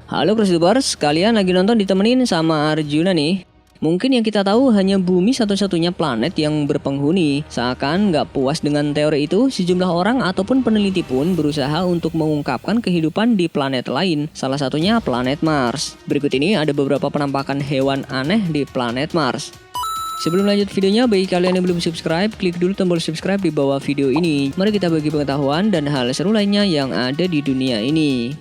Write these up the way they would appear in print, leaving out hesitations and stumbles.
Halo Crossdubers, kalian lagi nonton ditemenin sama Arjuna nih. Mungkin yang kita tahu hanya bumi satu-satunya planet yang berpenghuni. Seakan nggak puas dengan teori itu, sejumlah orang ataupun peneliti pun berusaha untuk mengungkapkan kehidupan di planet lain. Salah satunya planet Mars. Berikut ini ada beberapa penampakan hewan aneh di planet Mars. Sebelum lanjut videonya, bagi kalian yang belum subscribe, klik dulu tombol subscribe di bawah video ini. Mari kita bagi pengetahuan dan hal seru lainnya yang ada di dunia ini.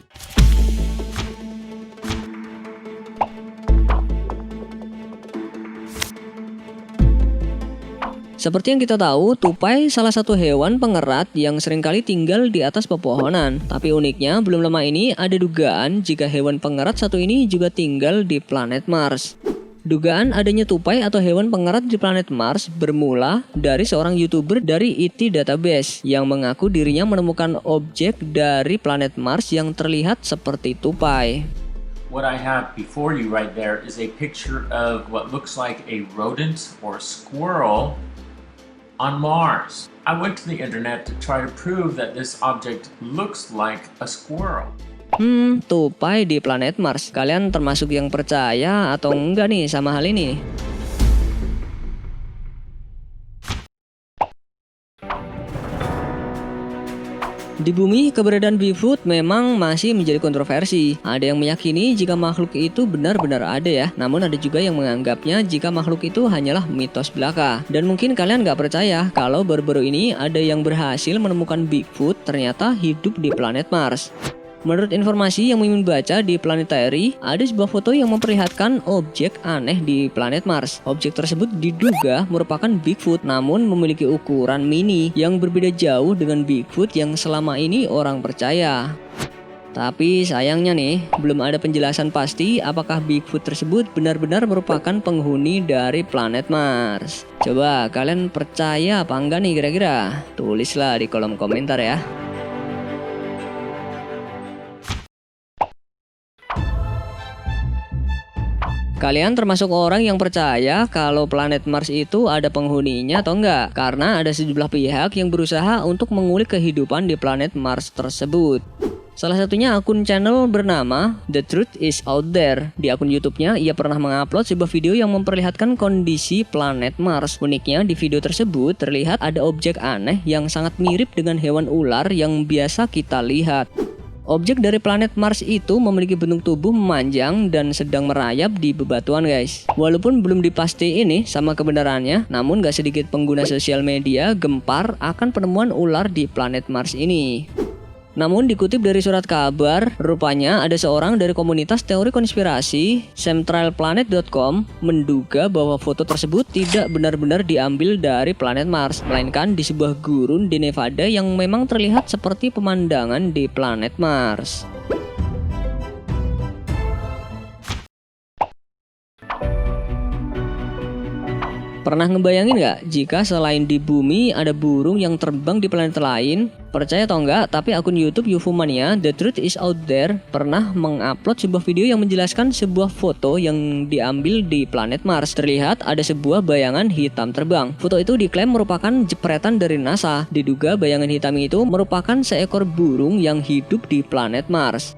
Seperti yang kita tahu, tupai salah satu hewan pengerat yang seringkali tinggal di atas pepohonan. Tapi uniknya, belum lama ini ada dugaan jika hewan pengerat satu ini juga tinggal di planet Mars. Dugaan adanya tupai atau hewan pengerat di planet Mars bermula dari seorang YouTuber dari ET Database yang mengaku dirinya menemukan objek dari planet Mars yang terlihat seperti tupai. What I have before you right there is a picture of what looks like a rodent or squirrel on Mars. I went to the internet to try to prove that this object looks like a squirrel. Tupai di planet Mars. Kalian termasuk yang percaya atau enggak nih sama hal ini? Di bumi, keberadaan Bigfoot memang masih menjadi kontroversi. Ada yang meyakini jika makhluk itu benar-benar ada ya. Namun ada juga yang menganggapnya jika makhluk itu hanyalah mitos belaka. Dan mungkin kalian nggak percaya kalau baru-baru ini ada yang berhasil menemukan Bigfoot ternyata hidup di planet Mars. Menurut informasi yang Mimin baca di Planetary, ada sebuah foto yang memperlihatkan objek aneh di planet Mars. Objek tersebut diduga merupakan Bigfoot, namun memiliki ukuran mini yang berbeda jauh dengan Bigfoot yang selama ini orang percaya. Tapi sayangnya nih, belum ada penjelasan pasti apakah Bigfoot tersebut benar-benar merupakan penghuni dari planet Mars. Coba kalian percaya apa enggak nih kira-kira? Tulislah di kolom komentar ya. Kalian termasuk orang yang percaya kalau planet Mars itu ada penghuninya atau enggak? Karena ada sejumlah pihak yang berusaha untuk mengulik kehidupan di planet Mars tersebut. Salah satunya akun channel bernama The Truth Is Out There. Di akun YouTube-nya, ia pernah mengupload sebuah video yang memperlihatkan kondisi planet Mars. Uniknya, di video tersebut terlihat ada objek aneh yang sangat mirip dengan hewan ular yang biasa kita lihat. Objek dari planet Mars itu memiliki bentuk tubuh memanjang dan sedang merayap di bebatuan guys. Walaupun belum dipastiin nih sama kebenarannya, namun gak sedikit pengguna sosial media gempar akan penemuan ular di planet Mars ini. Namun dikutip dari surat kabar, rupanya ada seorang dari komunitas teori konspirasi centralplanet.com menduga bahwa foto tersebut tidak benar-benar diambil dari planet Mars, melainkan di sebuah gurun di Nevada yang memang terlihat seperti pemandangan di planet Mars. Pernah ngebayangin nggak jika selain di bumi ada burung yang terbang di planet lain? Percaya atau enggak, tapi akun YouTube UFOmania The Truth Is Out There pernah mengupload sebuah video yang menjelaskan sebuah foto yang diambil di planet Mars. Terlihat ada sebuah bayangan hitam terbang. Foto itu diklaim merupakan jepretan dari NASA. Diduga bayangan hitam itu merupakan seekor burung yang hidup di planet Mars.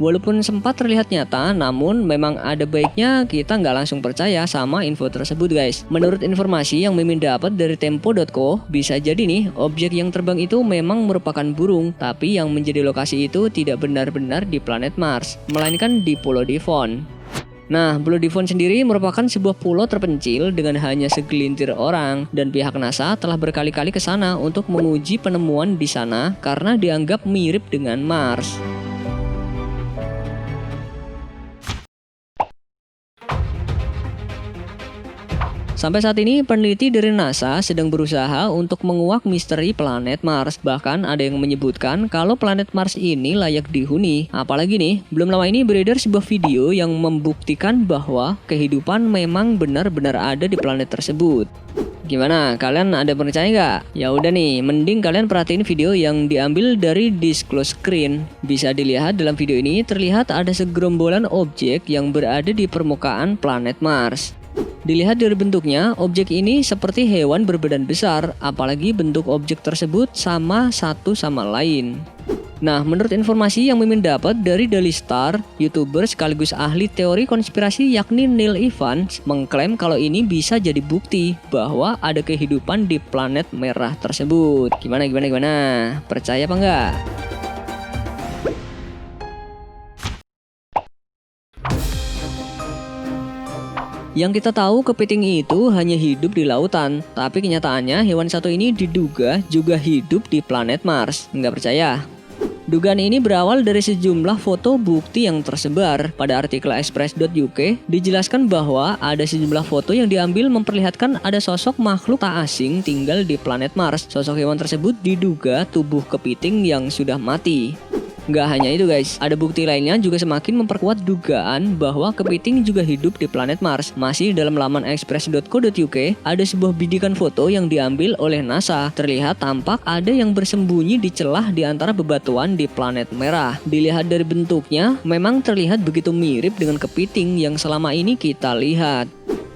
Walaupun sempat terlihat nyata, namun memang ada baiknya kita nggak langsung percaya sama info tersebut guys. Menurut informasi yang Mimin dapat dari Tempo.co, bisa jadi nih objek yang terbang itu memang merupakan burung, tapi yang menjadi lokasi itu tidak benar-benar di planet Mars, melainkan di Pulau Devon. Nah, Pulau Devon sendiri merupakan sebuah pulau terpencil dengan hanya segelintir orang, dan pihak NASA telah berkali-kali ke sana untuk menguji penemuan di sana karena dianggap mirip dengan Mars. Sampai saat ini, peneliti dari NASA sedang berusaha untuk menguak misteri planet Mars. Bahkan ada yang menyebutkan kalau planet Mars ini layak dihuni. Apalagi nih, belum lama ini beredar sebuah video yang membuktikan bahwa kehidupan memang benar-benar ada di planet tersebut. Gimana? Kalian ada percaya nggak? Ya udah nih, mending kalian perhatiin video yang diambil dari Disclose Screen. Bisa dilihat dalam video ini terlihat ada segerombolan objek yang berada di permukaan planet Mars. Dilihat dari bentuknya, objek ini seperti hewan berbadan besar, apalagi bentuk objek tersebut sama satu sama lain. Nah, menurut informasi yang Mimin dapat dari Daily Star, YouTuber sekaligus ahli teori konspirasi yakni Neil Evans mengklaim kalau ini bisa jadi bukti bahwa ada kehidupan di planet merah tersebut. Gimana? Percaya apa enggak? Yang kita tahu kepiting itu hanya hidup di lautan, tapi kenyataannya hewan satu ini diduga juga hidup di planet Mars. Nggak percaya? Dugaan ini berawal dari sejumlah foto bukti yang tersebar. Pada artikel express.uk dijelaskan bahwa ada sejumlah foto yang diambil memperlihatkan ada sosok makhluk tak asing tinggal di planet Mars. Sosok hewan tersebut diduga tubuh kepiting yang sudah mati. Nggak hanya itu guys, ada bukti lainnya juga semakin memperkuat dugaan bahwa kepiting juga hidup di planet Mars. Masih dalam laman express.co.uk, ada sebuah bidikan foto yang diambil oleh NASA. Terlihat tampak ada yang bersembunyi di celah di antara bebatuan di planet merah. Dilihat dari bentuknya, memang terlihat begitu mirip dengan kepiting yang selama ini kita lihat.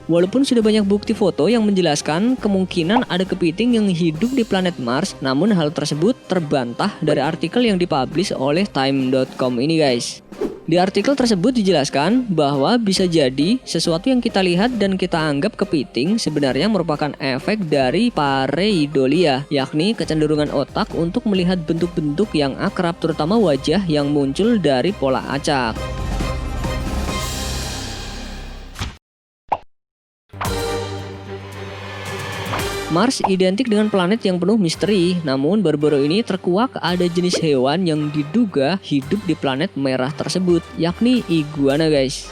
Walaupun sudah banyak bukti foto yang menjelaskan kemungkinan ada kepiting yang hidup di planet Mars, namun hal tersebut terbantah dari artikel yang dipublish oleh time.com ini guys. Di artikel tersebut dijelaskan bahwa bisa jadi sesuatu yang kita lihat dan kita anggap kepiting sebenarnya merupakan efek dari pareidolia, yakni kecenderungan otak untuk melihat bentuk-bentuk yang akrab, terutama wajah yang muncul dari pola acak. Mars identik dengan planet yang penuh misteri, namun baru-baru ini terkuak ada jenis hewan yang diduga hidup di planet merah tersebut, yakni iguana guys.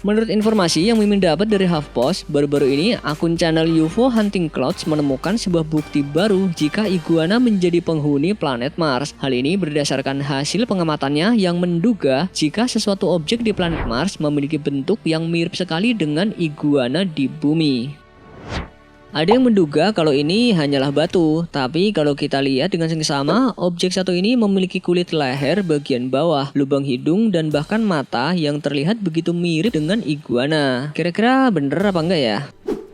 Menurut informasi yang Mimin dapat dari HuffPost, baru-baru ini akun channel UFO Hunting Clouds menemukan sebuah bukti baru jika iguana menjadi penghuni planet Mars. Hal ini berdasarkan hasil pengamatannya yang menduga jika sesuatu objek di planet Mars memiliki bentuk yang mirip sekali dengan iguana di bumi. Ada yang menduga kalau ini hanyalah batu, tapi kalau kita lihat dengan seksama, objek satu ini memiliki kulit leher bagian bawah, lubang hidung, dan bahkan mata yang terlihat begitu mirip dengan iguana. Kira-kira bener apa enggak ya?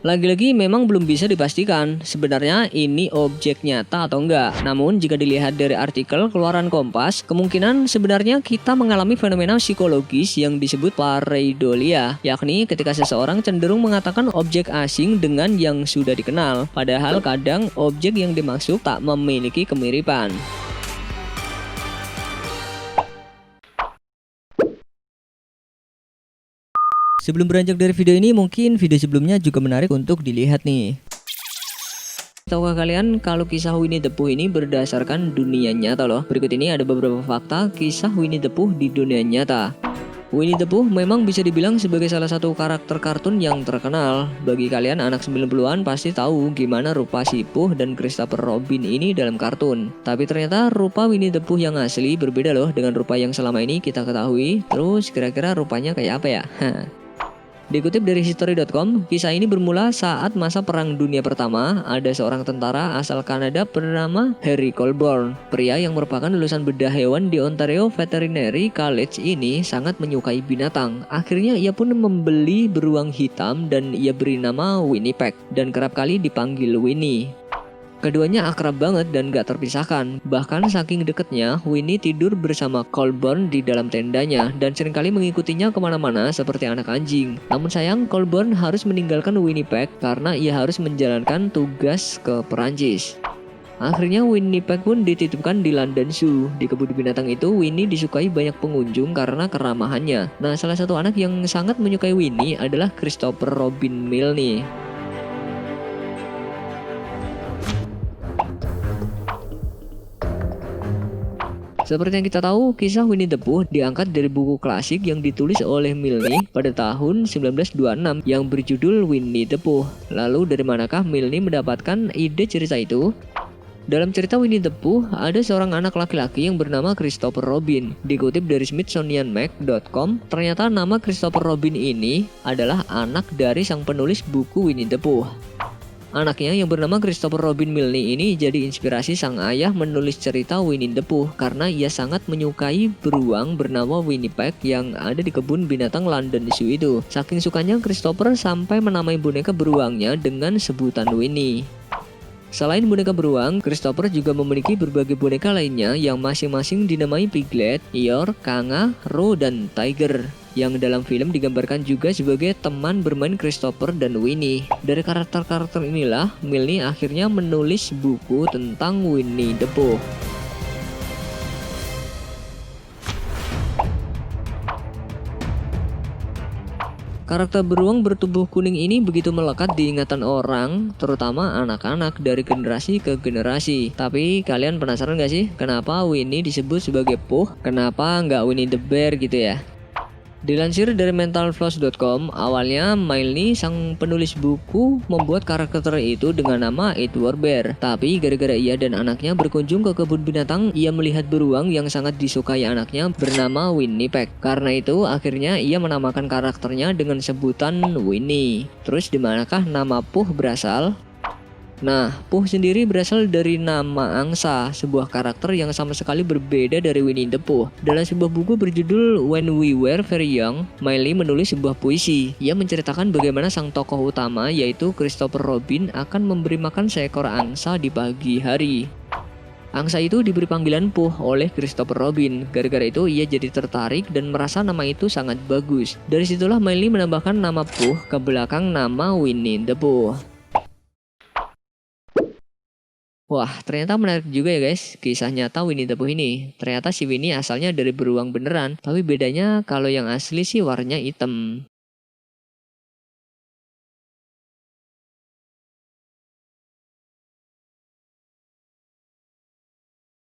Lagi-lagi memang belum bisa dipastikan sebenarnya ini objek nyata atau enggak. Namun jika dilihat dari artikel keluaran Kompas, kemungkinan sebenarnya kita mengalami fenomena psikologis yang disebut pareidolia, yakni ketika seseorang cenderung mengatakan objek asing dengan yang sudah dikenal, padahal kadang objek yang dimaksud tak memiliki kemiripan. Sebelum beranjak dari video ini, mungkin video sebelumnya juga menarik untuk dilihat nih. Tahukah kalian kalau kisah Winnie the Pooh ini berdasarkan dunia nyata loh? Berikut ini ada beberapa fakta kisah Winnie the Pooh di dunia nyata. Winnie the Pooh memang bisa dibilang sebagai salah satu karakter kartun yang terkenal. Bagi kalian anak 90-an pasti tahu gimana rupa si Pooh dan Christopher Robin ini dalam kartun. Tapi ternyata rupa Winnie the Pooh yang asli berbeda loh dengan rupa yang selama ini kita ketahui. Terus kira-kira rupanya kayak apa ya? Dikutip dari history.com, kisah ini bermula saat masa Perang Dunia Pertama. Ada seorang tentara asal Kanada bernama Harry Colborne. Pria yang merupakan lulusan bedah hewan di Ontario Veterinary College ini sangat menyukai binatang. Akhirnya ia pun membeli beruang hitam dan ia beri nama Winnipeg dan kerap kali dipanggil Winnie. Keduanya akrab banget dan gak terpisahkan. Bahkan saking deketnya, Winnie tidur bersama Colborne di dalam tendanya dan seringkali mengikutinya kemana-mana seperti anak anjing. Namun sayang, Colborne harus meninggalkan Winnipeg karena ia harus menjalankan tugas ke Perancis. Akhirnya Winnipeg pun dititipkan di London Zoo. Di kebun binatang itu, Winnie disukai banyak pengunjung karena keramahannya. Nah, salah satu anak yang sangat menyukai Winnie adalah Christopher Robin Milne. Seperti yang kita tahu, kisah Winnie the Pooh diangkat dari buku klasik yang ditulis oleh Milne pada tahun 1926 yang berjudul Winnie the Pooh. Lalu dari manakah Milne mendapatkan ide cerita itu? Dalam cerita Winnie the Pooh, ada seorang anak laki-laki yang bernama Christopher Robin. Dikutip dari smithsonianmag.com, ternyata nama Christopher Robin ini adalah anak dari sang penulis buku Winnie the Pooh. Anaknya yang bernama Christopher Robin Milne ini jadi inspirasi sang ayah menulis cerita Winnie the Pooh karena ia sangat menyukai beruang bernama Winnipeg yang ada di kebun binatang London Zoo itu. Saking sukanya Christopher sampai menamai boneka beruangnya dengan sebutan Winnie. Selain boneka beruang, Christopher juga memiliki berbagai boneka lainnya yang masing-masing dinamai Piglet, Eeyore, Kanga, Ro, dan Tiger. Yang dalam film digambarkan juga sebagai teman bermain Christopher dan Winnie. Dari karakter-karakter inilah, Milne akhirnya menulis buku tentang Winnie the Pooh. Karakter beruang bertubuh kuning ini begitu melekat di ingatan orang, terutama anak-anak dari generasi ke generasi. Tapi kalian penasaran gak sih kenapa Winnie disebut sebagai Pooh? Kenapa nggak Winnie the Bear gitu ya? Dilansir dari mentalfloss.com, awalnya Milne sang penulis buku membuat karakter itu dengan nama Edward Bear. Tapi gara-gara ia dan anaknya berkunjung ke kebun binatang, ia melihat beruang yang sangat disukai anaknya bernama Winnipeg. Karena itu akhirnya ia menamakan karakternya dengan sebutan Winnie. Terus dimanakah nama Pooh berasal? Nah, Pooh sendiri berasal dari nama angsa, sebuah karakter yang sama sekali berbeda dari Winnie the Pooh. Dalam sebuah buku berjudul When We Were Very Young, Milne menulis sebuah puisi. Ia menceritakan bagaimana sang tokoh utama, yaitu Christopher Robin, akan memberi makan seekor angsa di pagi hari. Angsa itu diberi panggilan Pooh oleh Christopher Robin. Gara-gara itu ia jadi tertarik dan merasa nama itu sangat bagus. Dari situlah Milne menambahkan nama Pooh ke belakang nama Winnie the Pooh. Wah, ternyata menarik juga ya guys, kisah nyata Winnie the Pooh ini. Ternyata si Winnie asalnya dari beruang beneran, tapi bedanya kalau yang asli sih warnanya hitam.